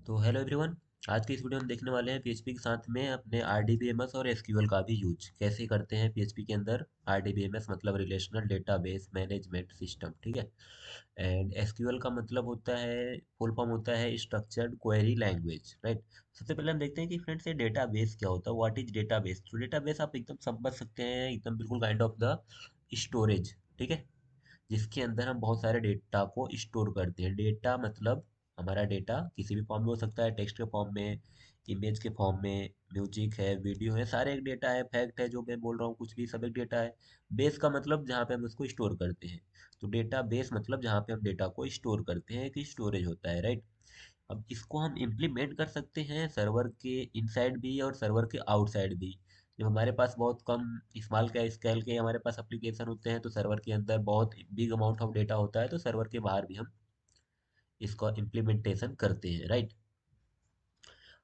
तो hello everyone. आज की इस वीडियो में देखने वाले हैं पीएचपी के साथ में अपने आरडीबीएमएस और एसक्यूएल का भी यूज कैसे करते हैं पीएचपी के अंदर। आरडीबीएमएस मतलब रिलेशनल डेटाबेस मैनेजमेंट सिस्टम, ठीक है। एंड एसक्यूएल का मतलब होता है, फुल फॉर्म होता है स्ट्रक्चर्ड क्वेरी लैंग्वेज, राइट। सबसे पहले हम देखते हैं कि फ्रेंड्स ये डेटाबेस क्या होता है, व्हाट इज डेटाबेस। तो डेटाबेस आप एकदम समझ सकते हैं, एकदम बिल्कुल काइंड ऑफ द स्टोरेज, ठीक है, जिसके अंदर हम बहुत सारे डेटा को स्टोर करते हैं। डेटा मतलब हमारा डेटा किसी भी फॉर्म में हो सकता है, टेक्स्ट के फॉर्म में, इमेज के फॉर्म में, म्यूजिक है, वीडियो है, सारे एक डेटा है। फैक्ट है जो मैं बोल रहा हूँ, कुछ भी सब एक डेटा है। बेस का मतलब जहाँ पे हम उसको स्टोर करते हैं। तो डेटा बेस मतलब जहाँ पे हम डेटा को स्टोर करते हैं, कि स्टोरेज होता है, राइट। अब इसको हम इम्प्लीमेंट कर सकते हैं सर्वर के इनसाइड भी और सर्वर के आउटसाइड भी। जब हमारे पास बहुत कम स्मॉल का स्केल के हमारे पास एप्लीकेशन होते हैं, तो सर्वर के अंदर बहुत बिग अमाउंट ऑफ डेटा होता है, तो सर्वर के बाहर भी हम इसका इम्प्लीमेंटेशन करते हैं, राइट।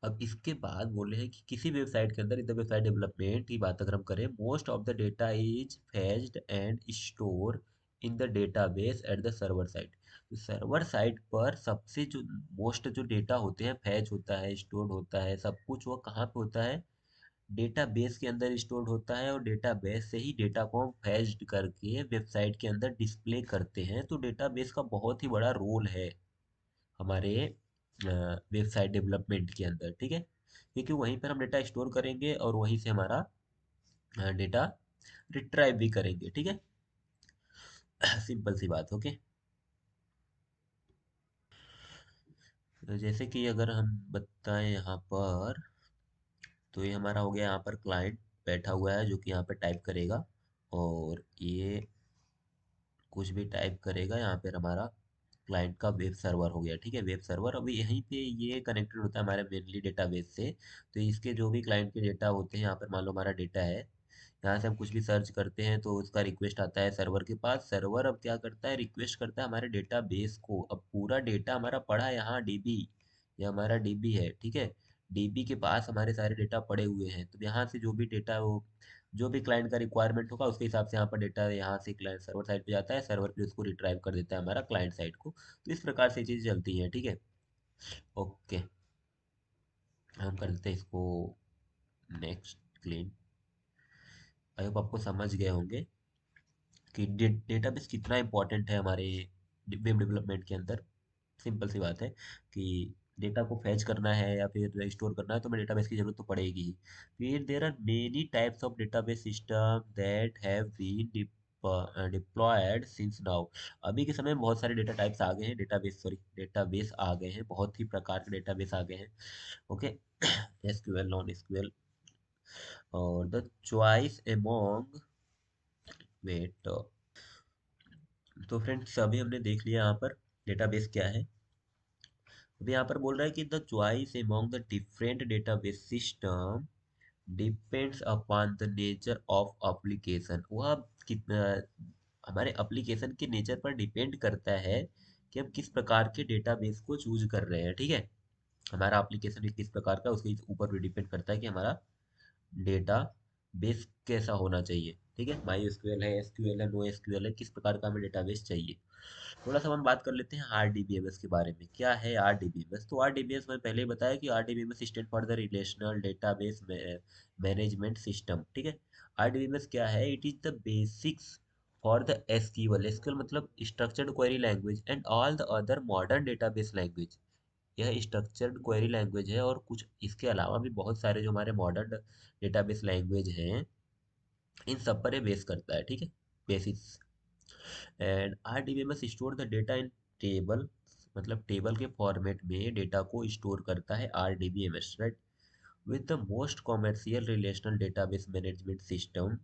अब इसके बाद बोले हैं कि किसी वेबसाइट के अंदर, इन द वेबसाइट डेवलपमेंट की बात अगर हम करें, most of the data is fetched and store in the database at the server side. तो सर्वर साइड पर सबसे जो मोस्ट जो डेटा होते हैं, फैच होता है, स्टोर होता है, सब कुछ वो कहाँ पे होता है, डेटाबेस के अंदर स्टोर होता है। और डेटाबेस से ही डेटा को हम फैच करके वेबसाइट के अंदर डिस्प्ले करते हैं। तो डेटाबेस का बहुत ही बड़ा रोल है हमारे वेबसाइट डेवलपमेंट के अंदर, ठीक है। क्योंकि वहीं पर हम डेटा स्टोर करेंगे और वहीं से हमारा डेटा रिट्राइव भी करेंगे, ठीक है। सिंपल सी बात, ओके। जैसे कि अगर हम बताएं यहाँ पर, तो ये हमारा हो गया, यहाँ पर क्लाइंट बैठा हुआ है जो कि यहाँ पर टाइप करेगा, और ये कुछ भी टाइप करेगा यहाँ पर हमारा क्लाइंट का वेब सर्वर हो गया, ठीक है। वेब सर्वर अभी यहीं पे ये कनेक्टेड होता है हमारे मेनली डेटाबेस से। तो इसके जो भी क्लाइंट के डेटा होते हैं, यहाँ पर मान लो हमारा डेटा है, यहाँ से हम कुछ भी सर्च करते हैं तो उसका रिक्वेस्ट आता है सर्वर के पास। सर्वर अब क्या करता है, रिक्वेस्ट करता है हमारे डेटाबेस को। अब पूरा डेटा हमारा पड़ा है यहाँ डीबी, ये हमारा डीबी है, ठीक है। डीबी के पास हमारे सारे डेटा पड़े हुए हैं। तो यहाँ से जो भी डेटा वो, जो भी क्लाइंट का रिक्वायरमेंट होगा उसके हिसाब से यहाँ पर डेटा यहाँ से क्लाइंट सर्वर साइड पे जाता है, सर्वर फिर उसको रिट्राइव कर देता है हमारा क्लाइंट साइड को। तो इस प्रकार से चीज़ चलती है, ठीक है। ओके, हम कर देते हैं इसको नेक्स्ट क्लीन। आई होप आपको समझ गए होंगे कि डेटाबेस कितना इंपॉर्टेंट है हमारे वेब डेवलपमेंट के अंदर। सिंपल सी बात है कि डेटा को फैच करना है या फिर स्टोर करना है, तो हमें डेटाबेस की जरूरत तो पड़ेगी ही। फिर there are many types of database system that have been deployed since now. अभी के समय में बहुत सारे डेटा टाइप्स आ गए हैं, डेटाबेस आ गए हैं, बहुत ही प्रकार के डेटाबेस आ गए हैं, ओके। एसक्यूएल, नॉन एसक्यूएल, और द चॉइस अमॉन्ग, वेट। तो फ्रेंड्स अभी हमने देख लिया यहाँ पर डेटाबेस क्या है। अभी यहाँ पर बोल रहा है कि the choice among the different database system depends upon the nature of application. वह कितना हमारे एप्लीकेशन के नेचर पर डिपेंड करता है कि हम किस प्रकार के डेटाबेस को चूज कर रहे हैं, ठीक है। हमारा एप्लीकेशन किस प्रकार का, उसके ऊपर भी डिपेंड करता है कि हमारा डेटा बेस कैसा होना चाहिए, ठीक है। माई एसक्यूएल है, एसक्यूएल है, नो एसक्यूएल है, किस प्रकार का हमें डेटाबेस चाहिए। थोड़ा सा हम बात कर लेते हैं आरडीबीएमएस के बारे में। क्या है आरडीबीएमएस? तो आरडीबीएमएस मैंने पहले ही बताया कि RDBMS stand for the relational database management system, ठीक है। आरडीबीएमएस क्या है? It is the basics for the SQL. SQL मतलब structured query language and all the other modern database language. यह स्ट्रक्चर्ड क्वेरी लैंग्वेज है, और कुछ इसके अलावा भी बहुत सारे जो हमारे मॉडर्न डेटाबेस लैंग्वेज हैं, इन सब पर ये बेस करता है, ठीक है। Basis. And RDBMS store the data in table, मतलब टेबल के फॉर्मेट में डेटा को स्टोर करता है RDBMS, right. With the most commercial relational database management system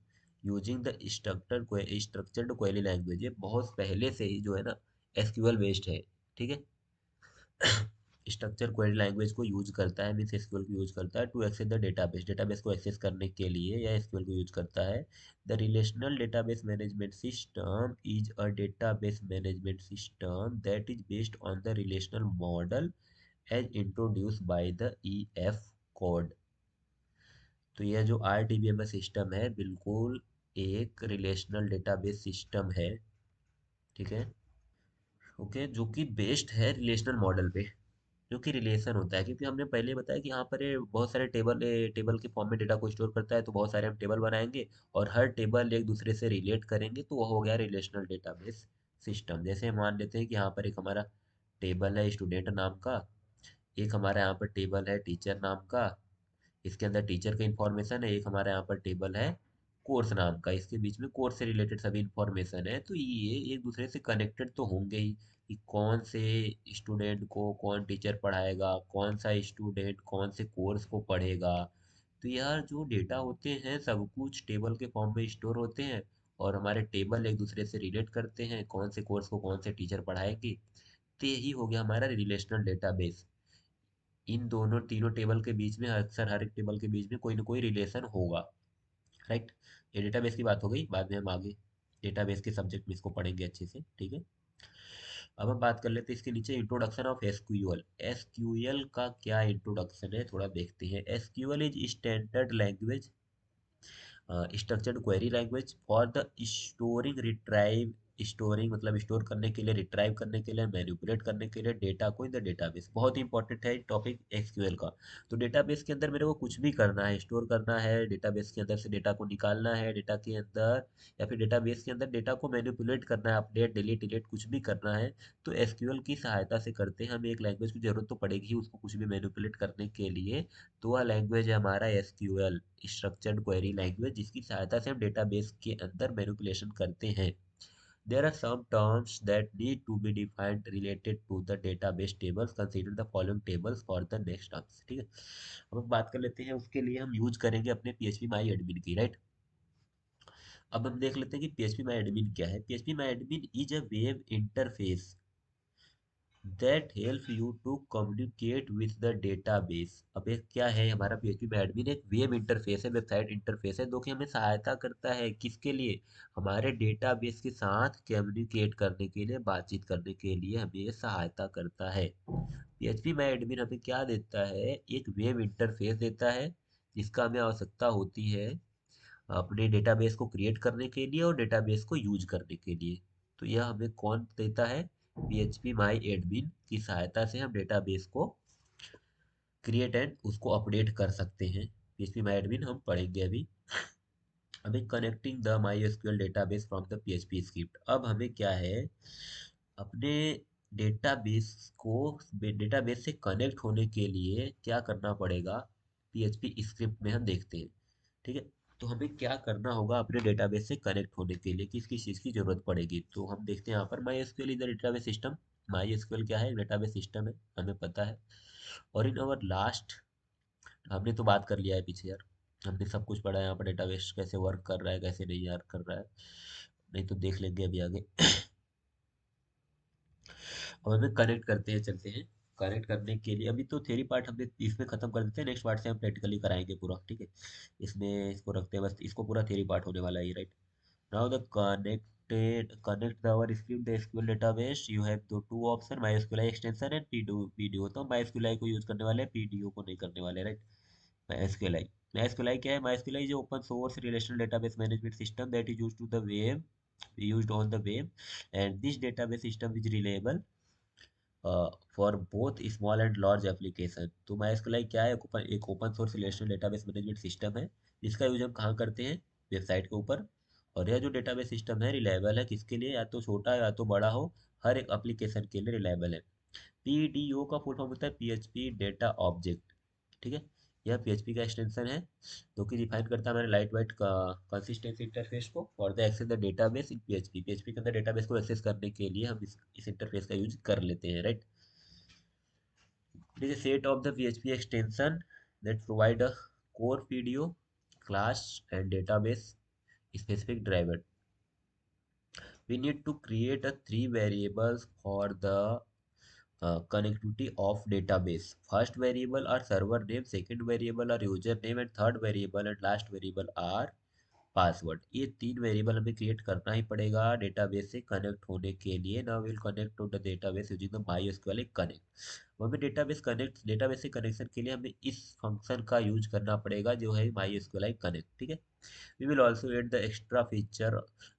using the structured query language. ये बहुत पहले से ही जो है ना एसक्यूएल बेस्ड है, ठीक है। स्ट्रक्चर क्वेरी लैंग्वेज को यूज करता है, मीन्स एसक्यूएल को यूज करता है to access the database. Database को एक्सेस करने के लिए यह एसक्यूएल को यूज करता है। The relational database management system is a database management system that is based on the relational model as introduced by the E F Codd. तो यह जो आरडीबीएमएस सिस्टम है, बिल्कुल एक रिलेशनल डेटाबेस सिस्टम है, ठीक है। ओके, जो कि बेस्ड है रिलेशनल मॉडल पे। जो कि रिलेशन होता है, क्योंकि हमने पहले बताया कि यहाँ पर ये बहुत सारे टेबल के फॉर्म में डेटा को स्टोर करता है, तो बहुत सारे हम टेबल बनाएंगे और हर टेबल एक दूसरे से रिलेट करेंगे, तो वो हो गया रिलेशनल डेटाबेस सिस्टम। जैसे मान लेते हैं कि यहाँ पर एक हमारा टेबल है स्टूडेंट नाम का, एक हमारा यहाँ पर टेबल है टीचर नाम का, इसके अंदर टीचर का इंफॉर्मेशन है, एक हमारा यहाँ पर टेबल है कोर्स नाम का, इसके बीच में कोर्स से रिलेटेड सभी इंफॉर्मेशन है, तो ये एक दूसरे से कनेक्टेड तो होंगे ही कि कौन से स्टूडेंट को कौन टीचर पढ़ाएगा, कौन सा स्टूडेंट कौन से कोर्स को पढ़ेगा। तो यार जो डेटा होते हैं सब कुछ टेबल के फॉर्म में स्टोर होते हैं, और हमारे टेबल एक दूसरे से रिलेट करते हैं कौन से कोर्स को कौन से टीचर पढ़ाएंगे। तो यही हो गया हमारा रिलेशनल डेटाबेस। इन दोनों तीनों टेबल के बीच में अक्सर हर एक टेबल के बीच में कोई ना कोई रिलेशन होगा, राइट। ये डेटाबेस की बात हो गई, बाद में हम आगे डेटाबेस के सब्जेक्ट में इसको पढ़ेंगे अच्छे से, ठीक है। अब हम बात कर लेते हैं इसके नीचे इंट्रोडक्शन ऑफ एसक्यूएल। एसक्यूएल का क्या इंट्रोडक्शन है थोड़ा देखते हैं। SQL is standard language, structured query language for the storing retrieve, storing मतलब स्टोर करने के लिए, रिट्राइव करने के लिए, मैनिपुलेट करने के लिए डेटा को इन द डेटाबेस। बहुत ही इंपॉर्टेंट है टॉपिक एसक्यूएल का। तो डेटाबेस के अंदर मेरे को कुछ भी करना है, स्टोर करना है, डेटाबेस के अंदर से डेटा को निकालना है डेटा के अंदर, या फिर डेटाबेस के अंदर डेटा को मैनिपुलेट करना है, अपडेट डिलीट डिलीट कुछ भी करना है, तो एसक्यूएल की सहायता से करते हैं। हमें एक लैंग्वेज की जरूरत तो पड़ेगी ही उसको कुछ भी मैनिपुलेट करने के लिए, तो वह लैंग्वेज है हमारा एसक्यूएल, स्ट्रक्चर्ड क्वेरी लैंग्वेज, जिसकी सहायता से हम डेटाबेस के अंदर मैनिपुलेशन करते हैं। There are some terms that need to be defined related to the database tables. Consider the following tables for the next terms. ठीक है, अब हम बात कर लेते हैं, उसके लिए हम यूज करेंगे अपने PHP माई एडमिन की, राइट। अब हम देख लेते हैं कि PHP माई एडमिन क्या है। PHP my admin is a web interface that help you to communicate with the database। अब एक क्या है हमारा PHP में एडमिन, एक वेब इंटरफेस है, वेबसाइट इंटरफेस है, जो कि हमें सहायता करता है किसके लिए, हमारे डेटाबेस के साथ कम्युनिकेट करने के लिए, बातचीत करने के लिए हमें ये सहायता करता है। PHP में एडमिन हमें क्या देता है, एक वेब इंटरफेस देता है जिसका हमें आवश्यकता होती है अपने डेटाबेस को क्रिएट करने के लिए और डेटाबेस को यूज करने के लिए। तो यह हमें कौन देता है, PHP माई एडमिन की सहायता से हम डेटाबेस को क्रिएट एंड उसको अपडेट कर सकते हैं। PHP माई एडमिन हम पढ़ेंगे अभी। हमें connecting the my SQL database from the PHP script. अब हमें क्या है, अपने डेटाबेस को डेटाबेस से कनेक्ट होने के लिए क्या करना पड़ेगा, PHP स्क्रिप्ट में हम देखते हैं, ठीक है। तो हमें क्या करना होगा अपने डेटाबेस से कनेक्ट होने के लिए, किस किस चीज़ की जरूरत पड़ेगी, तो हम देखते हैं यहाँ पर my SQL is the database system. My SQL क्या है, डेटाबेस सिस्टम है, हमें पता है। और इन अवर लास्ट, हमने तो बात कर लिया है पीछे यार, हमने सब कुछ पढ़ा है यहाँ पर डेटाबेस कैसे वर्क कर रहा है कैसे नहीं यार कर रहा है, नहीं तो देख लेंगे अभी आगे। अब हमें कनेक्ट करते हैं, चलते हैं। कनेक्ट करने के लिए अभी तो थ्योरी पार्ट हमने इसमें खत्म कर देते हैं, नेक्स्ट पार्ट से हम प्रैक्टिकली कराएंगे पूरा, ठीक है। इसमें इसको रखते हैं, बस इसको पूरा थ्योरी पार्ट होने वाला है, right. Now the connect our script the SQL database, you have the two option MySQL extension and PDO। तो MySQL को यूज करने वाले हैं, PDO को नहीं करने वाले, राइट। MySQL MySQL क्या है, MySQL is open source relational database management system that is used on the web, and this database system is reliable for both small and large application. तो MySQL क्या है, एक open source relational database management system है, जिसका use हम कहाँ करते हैं, वेबसाइट के ऊपर। और यह जो डेटाबेस सिस्टम है रिलायबल है, किसके लिए, या तो छोटा या तो बड़ा हो, हर एक एप्लीकेशन के लिए रिलायबल है। PDO का फुल फॉर्म होता है PHP डेटा ऑब्जेक्ट, ठीक है। यह PHP का एक्सटेंशन है जो कि डिफाइन करता है हमारे लाइट वाइट का कंसिस्टेंसी इंटरफेस को for the access the database in PHP के अंदर डेटाबेस को एक्सेस करने के लिए हम इस इंटरफेस का यूज कर लेते हैं, right. It is a set of the PHP extension that provide a core PDO class and database specific driver. We need to create a three variables for the connectivity of database. First variable are server name, second variable are user name, and third variable and last variable are password. ये तीन variable हमें create करना ही पड़ेगा database से connect होने के लिए। Now will connect to the database using the MySQL connect. वो हमें डेटाबेस से कनेक्शन के लिए हमें इस फंक्शन का यूज करना पड़ेगा जो है MySQLite कनेक्ट, ठीक है। We will also add the extra feature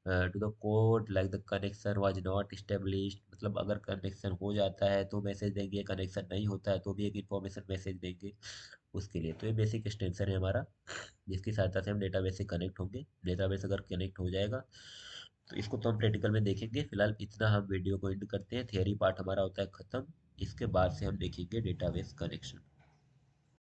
to the code like the connection was not established, मतलब अगर कनेक्शन हो जाता है तो मैसेज देंगे, कनेक्शन नहीं होता है तो भी एक इन्फॉर्मेशन मैसेज देंगे उसके लिए। तो ये बेसिक एक्सटेंशन है हमारा, जिसकी सहायता से हम डेटाबेस से कनेक्ट होंगे। डेटाबेस अगर कनेक्ट हो जाएगा तो इसको तो हम प्रैक्टिकल में देखेंगे। फिलहाल इतना हम वीडियो को एंड करते हैं, थियरी पार्ट हमारा होता है ख़त्म। इसके बाद से हम देखेंगे डेटाबेस कनेक्शन।